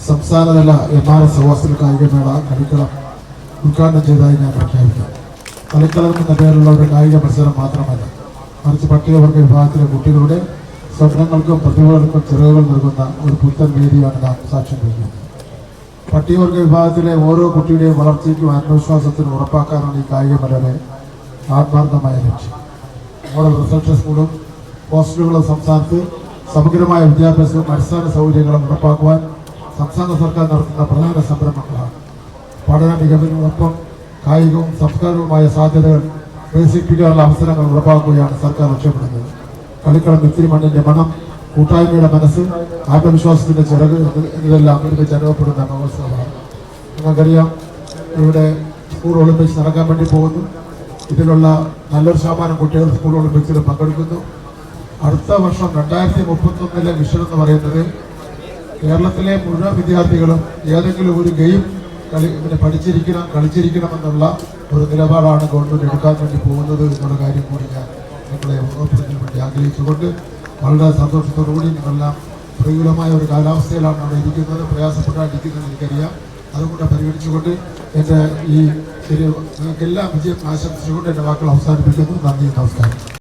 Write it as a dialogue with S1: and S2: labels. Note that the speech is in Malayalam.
S1: സംസ്ഥാനതല MRS ഹോസ്റ്റൽ കായികമേള കളിക്കളം ഉദ്ഘാടനം ചെയ്തതായി ഞാൻ പ്രഖ്യാപിക്കാം. കളിക്കളം എന്ന പേരുള്ള ഒരു കായിക മത്സരം മാത്രമല്ല, മറിച്ച് പട്ടികവർഗ വിഭാഗത്തിലെ കുട്ടികളുടെ സ്വപ്നങ്ങൾക്കും പ്രതിഭകൾക്കും ചിറകുകൾ നൽകുന്ന ഒരു പുത്തൻ വേദിയാണ് നാം സാക്ഷ്യം വഹിക്കുന്നത്. പട്ടികവർഗ വിഭാഗത്തിലെ ഓരോ കുട്ടിയുടെയും വളർച്ചയ്ക്കും ആത്മവിശ്വാസത്തിനും ഉറപ്പാക്കാനാണ് ഈ കായികമേളയുടെ ആത്മാർത്ഥമായ ലക്ഷ്യം. മോഡൽ റിസൾട്ട് സ്കൂളും ഹോസ്റ്റലുകളും സംസ്ഥാനത്ത് സമഗ്രമായ വിദ്യാഭ്യാസവും അടിസ്ഥാന സൗകര്യങ്ങളും ഉറപ്പാക്കുവാൻ സംസ്ഥാന സർക്കാർ നടത്തുന്ന പ്രധാന സംരംഭങ്ങളാണ്. പഠന മികവിനോടൊപ്പം കായികവും സംസ്കാരവുമായ സാധ്യതകൾ വികസിപ്പിക്കാനുള്ള അവസരങ്ങൾ ഉറപ്പാക്കുകയാണ് സർക്കാർ ലക്ഷ്യമിടുന്നത്. കളിക്കളം ഇത്തിരി മണ്ണിൻ്റെ മണം, കൂട്ടായ്മയുടെ മനസ്സ്, ആത്മവിശ്വാസത്തിൻ്റെ ചിറക് എന്നതെല്ലാം ഒരുമിച്ച് അനുഭവപ്പെടുന്ന മഹോത്സവമാണ്. നിങ്ങൾക്കറിയാം, ഇവിടെ സ്കൂൾ ഒളിമ്പിക്സ് നടക്കാൻ വേണ്ടി പോകുന്നു. ഇതിലുള്ള നല്ലൊരു ശതമാനം കുട്ടികൾ സ്കൂൾ ഒളിമ്പിക്സിൽ പങ്കെടുക്കുന്നു. അടുത്ത വർഷം 2031 വിഷൻ എന്ന് പറയുന്നത് കേരളത്തിലെ മുഴുവൻ വിദ്യാർത്ഥികളും ഏതെങ്കിലും ഒരു ഗെയിം കളിച്ചിരിക്കണമെന്നുള്ള ഒരു നിലപാടാണ് ഗവൺമെൻറ് എടുക്കാൻ വേണ്ടി പോകുന്നത് എന്നുള്ള കാര്യം കൂടി ഞാൻ നിങ്ങളെ ഓർമ്മപ്പെടുത്താൻ വേണ്ടി ആഗ്രഹിച്ചുകൊണ്ട് വളരെ സന്തോഷത്തോടുകൂടി നിങ്ങളെല്ലാം പ്രതികൂലമായ ഒരു കാലാവസ്ഥയിലാണ് അവിടെ ഇരിക്കുന്നത്, പ്രയാസപ്പെട്ടാണ്ടിരിക്കുന്നത് എനിക്കറിയാം. അതുകൊണ്ട് പരിഗണിച്ചുകൊണ്ട് എൻ്റെ ഈ നിങ്ങൾക്കെല്ലാം വിജയം ആശംസിച്ചുകൊണ്ട് എൻ്റെ വാക്കുകൾ അവസാനിപ്പിക്കുന്നു. നന്ദി, നമസ്കാരം.